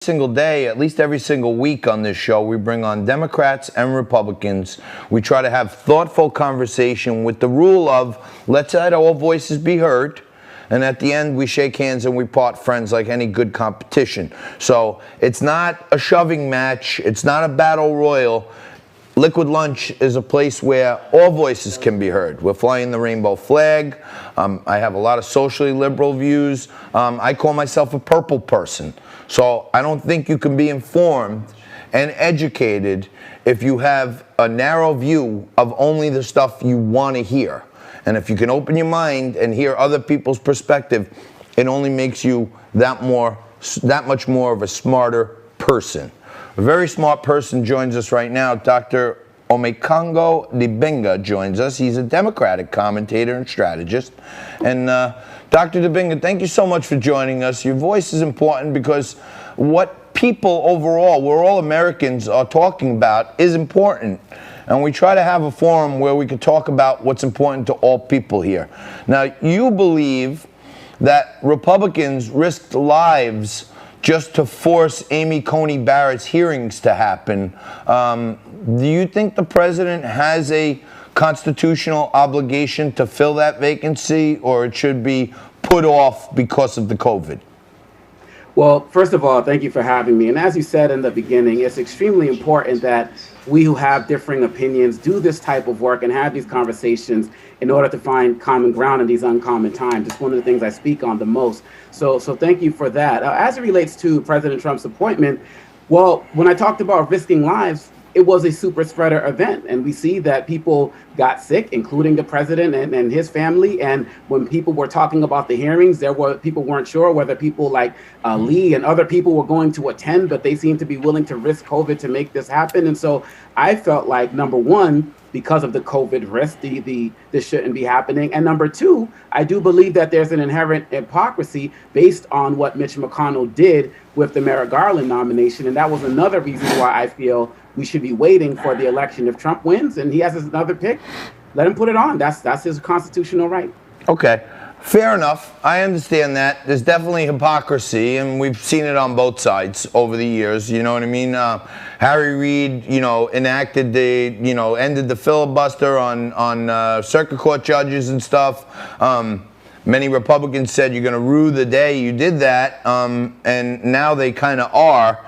Single day, at least every single week on this show, we bring on Democrats and Republicans. We try to have thoughtful conversation with the rule of let's let all voices be heard, and at the end we shake hands and we part friends like any good competition. So it's not a shoving match, it's not a battle royal. Liquid Lunch is a place where all voices can be heard. We're flying the rainbow flag. I have a lot of socially liberal views. I call myself a purple person. So I don't think you can be informed and educated if you have a narrow view of only the stuff you want to hear. And if you can open your mind and hear other people's perspective, it only makes you that much more of a smarter person. A very smart person joins us right now. Dr. Omékongo Dibinga joins us. He's a Democratic commentator and strategist. And Dr. Dibinga, thank you so much for joining us. Your voice is important because what people overall, we're all Americans, are talking about is important. And we try to have a forum where we can talk about what's important to all people here. Now, you believe that Republicans risked lives just to force Amy Coney Barrett's hearings to happen. Do you think the president has a constitutional obligation to fill that vacancy, or it should be put off because of the COVID? Well, first of all, thank you for having me. And as you said in the beginning, it's extremely important that we who have differing opinions do this type of work and have these conversations in order to find common ground in these uncommon times. It's one of the things I speak on the most. So thank you for that. As it relates to President Trump's appointment, well, when I talked about risking lives, it was a super spreader event. And we see that people got sick, including the president and his family. And when people were talking about the hearings, people weren't sure whether people like Lee and other people were going to attend, but they seemed to be willing to risk COVID to make this happen. And so I felt like, number one, because of the COVID risk, this shouldn't be happening. And number two, I do believe that there's an inherent hypocrisy based on what Mitch McConnell did with the Merrick Garland nomination. And that was another reason why I feel we should be waiting for the election. If Trump wins and he has another pick, let him put it on. That's his constitutional right. Okay. Fair enough. I understand that. There's definitely hypocrisy, and we've seen it on both sides over the years. You know what I mean? Harry Reid, enacted ended the filibuster on circuit court judges and stuff. Many Republicans said you're going to rue the day you did that, and now they kind of are.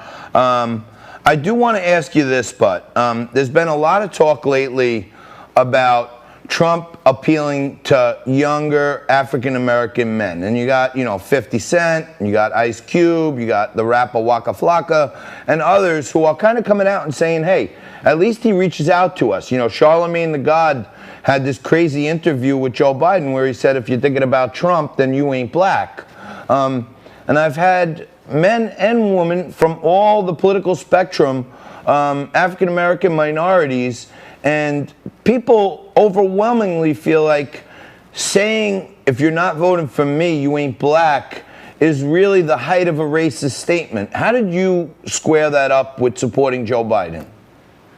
I do want to ask you this, but there's been a lot of talk lately about Trump appealing to younger African-American men. And you got, 50 Cent, you got Ice Cube, you got the rapper Waka Flocka, and others who are kind of coming out and saying, hey, at least he reaches out to us. Charlemagne the God had this crazy interview with Joe Biden where he said, if you're thinking about Trump, then you ain't black. And I've had men and women from all the political spectrum, African-American minorities, and people overwhelmingly feel like saying, if you're not voting for me, you ain't black, is really the height of a racist statement. How did you square that up with supporting Joe Biden?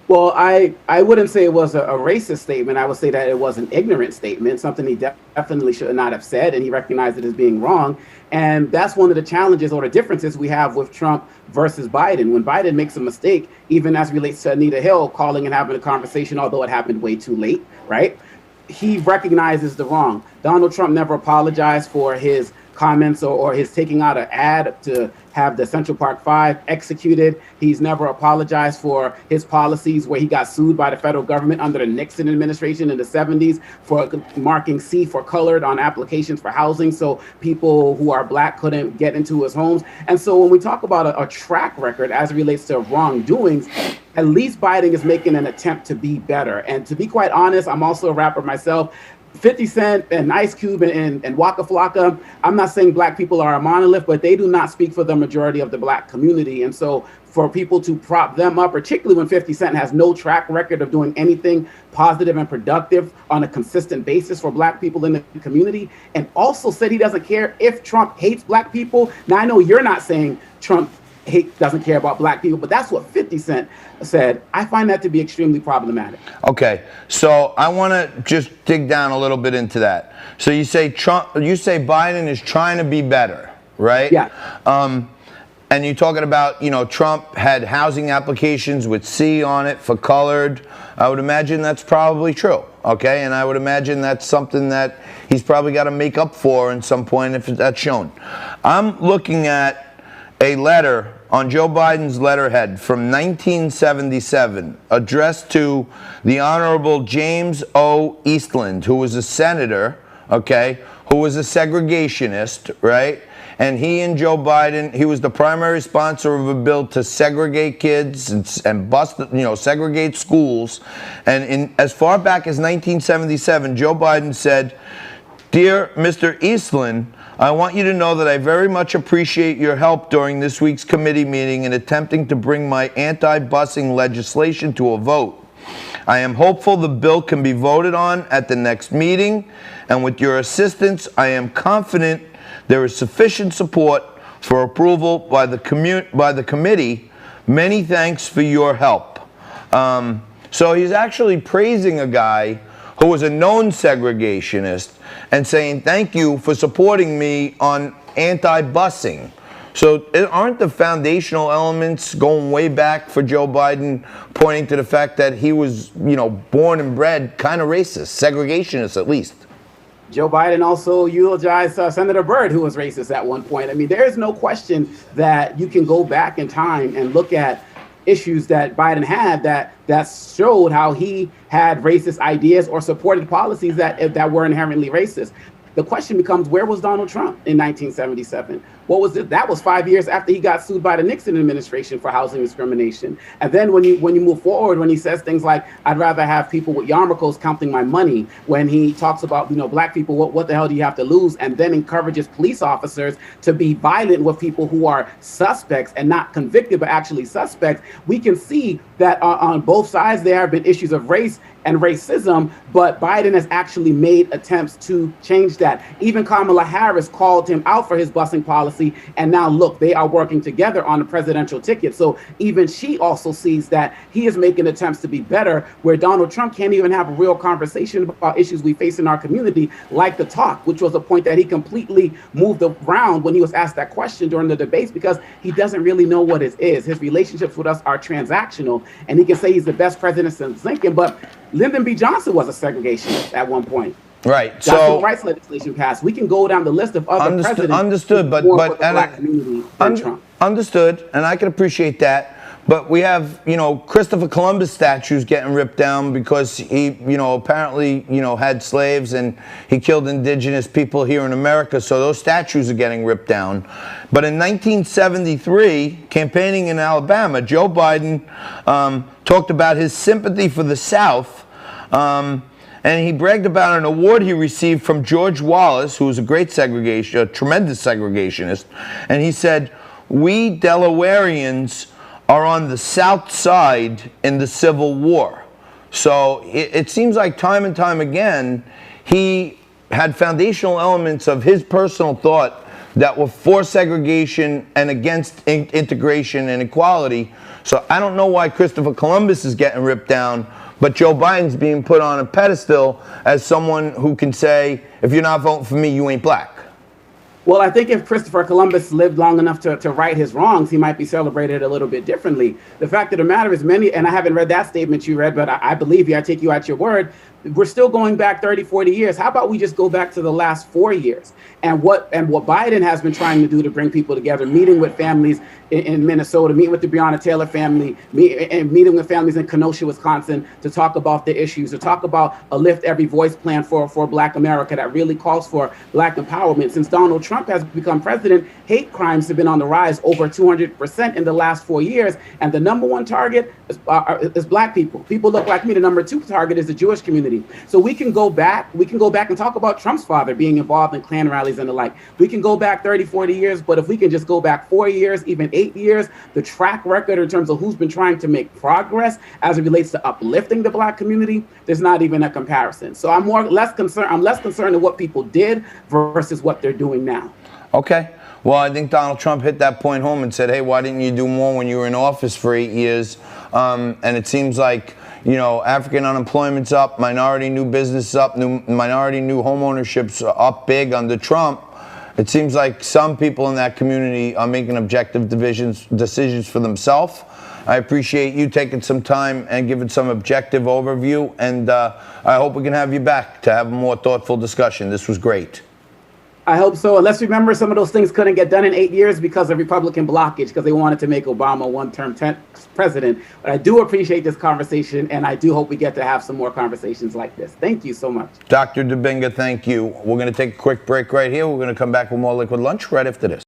Well, I wouldn't say it was a racist statement. I would say that it was an ignorant statement, something he definitely should not have said, and he recognized it as being wrong. And that's one of the challenges or the differences we have with Trump versus Biden. When Biden makes a mistake, even as relates to Anita Hill calling and having a conversation, although it happened way too late, right? He recognizes the wrong. Donald Trump never apologized for his comments or his taking out an ad to have the Central Park 5 executed. He's never apologized for his policies where he got sued by the federal government under the Nixon administration in the 70s for marking C for colored on applications for housing so people who are black couldn't get into his homes. And so when we talk about a track record as it relates to wrongdoings, at least Biden is making an attempt to be better. And to be quite honest, I'm also a rapper myself. 50 Cent and Ice Cube and Waka Flocka, I'm not saying black people are a monolith, but they do not speak for the majority of the black community. And so for people to prop them up, particularly when 50 Cent has no track record of doing anything positive and productive on a consistent basis for black people in the community, and also said he doesn't care if Trump hates black people. Now, I know you're not saying Trump doesn't care about black people, but that's what 50 Cent said. I find that to be extremely problematic. Okay, so I want to just dig down a little bit into that. So you say Biden is trying to be better, right? Yeah. and you're talking about, Trump had housing applications with C on it for colored. I would imagine that's probably true, okay? And I would imagine that's something that he's probably got to make up for at some point if that's shown. I'm looking at a letter on Joe Biden's letterhead from 1977 addressed to the Honorable James O. Eastland, who was a senator, okay, who was a segregationist, right? And he and Joe Biden, he was the primary sponsor of a bill to segregate kids and bust, segregate schools. And as far back as 1977, Joe Biden said, "Dear Mr. Eastland, I want you to know that I very much appreciate your help during this week's committee meeting in attempting to bring my anti-busing legislation to a vote. I am hopeful the bill can be voted on at the next meeting, and with your assistance, I am confident there is sufficient support for approval by the committee. Many thanks for your help." So he's actually praising a guy who was a known segregationist and saying, "Thank you for supporting me on anti-busing." So aren't the foundational elements going way back for Joe Biden pointing to the fact that he was, born and bred kind of racist, segregationist at least? Joe Biden also eulogized Senator Byrd, who was racist at one point. I mean, there is no question that you can go back in time and look at issues that Biden had that showed how he had racist ideas or supported policies that were inherently racist. The question becomes, where was Donald Trump in 1977? What was it? That was 5 years after he got sued by the Nixon administration for housing discrimination. And then when you move forward, when he says things like, "I'd rather have people with yarmulkes counting my money," when he talks about, black people, what the hell do you have to lose? And then encourages police officers to be violent with people who are suspects and not convicted, but actually suspects. We can see that on both sides, there have been issues of race and racism, but Biden has actually made attempts to change that. Even Kamala Harris called him out for his busing policy, and now look, they are working together on the presidential ticket. So even she also sees that he is making attempts to be better, where Donald Trump can't even have a real conversation about issues we face in our community, like the talk, which was a point that he completely moved around when he was asked that question during the debates, because he doesn't really know what it is. His relationships with us are transactional, and he can say he's the best president since Lincoln, but Lyndon B. Johnson was a segregationist at one point. Right. That's so rights legislation passed. We can go down the list of other presidents. Understood, but black community than Trump. Understood, and I can appreciate that. But we have, Christopher Columbus statues getting ripped down because he, apparently, had slaves and he killed indigenous people here in America. So those statues are getting ripped down. But in 1973, campaigning in Alabama, Joe Biden talked about his sympathy for the South. And he bragged about an award he received from George Wallace, who was a tremendous segregationist. And he said, "We Delawareans are on the South side in the Civil War." So it seems like time and time again, he had foundational elements of his personal thought that were for segregation and against integration and equality. So I don't know why Christopher Columbus is getting ripped down, but Joe Biden's being put on a pedestal as someone who can say, "If you're not voting for me, you ain't black." Well, I think if Christopher Columbus lived long enough to right his wrongs, he might be celebrated a little bit differently. The fact of the matter is and I haven't read that statement you read, but I believe you, I take you at your word. We're still going back 30, 40 years. How about we just go back to the last 4 years? And what Biden has been trying to do to bring people together, meeting with families in Minnesota, meeting with the Breonna Taylor family, meeting with families in Kenosha, Wisconsin, to talk about the issues, to talk about a Lift Every Voice plan for Black America that really calls for Black empowerment. Since Donald Trump has become president, hate crimes have been on the rise over 200% in the last 4 years. And the number one target is Black people. People look like me. The number two target is the Jewish community. So we can go back and talk about Trump's father being involved in Klan rallies and the like. We can go back 30, 40 years, but if we can just go back 4 years, even 8 years, the track record in terms of who's been trying to make progress as it relates to uplifting the Black community, there's not even a comparison. So I'm less concerned in what people did versus what they're doing now. Okay. Well, I think Donald Trump hit that point home and said, "Hey, why didn't you do more when you were in office for 8 years?" And it seems like, African unemployment's up, minority new business up, minority new home ownership's up big under Trump. It seems like some people in that community are making objective decisions for themselves. I appreciate you taking some time and giving some objective overview, and I hope we can have you back to have a more thoughtful discussion. This was great. I hope so. Let's remember some of those things couldn't get done in 8 years because of Republican blockage, because they wanted to make Obama one-term president. But I do appreciate this conversation, and I do hope we get to have some more conversations like this. Thank you so much. Dr. Dibinga, thank you. We're going to take a quick break right here. We're going to come back with more Liquid Lunch right after this.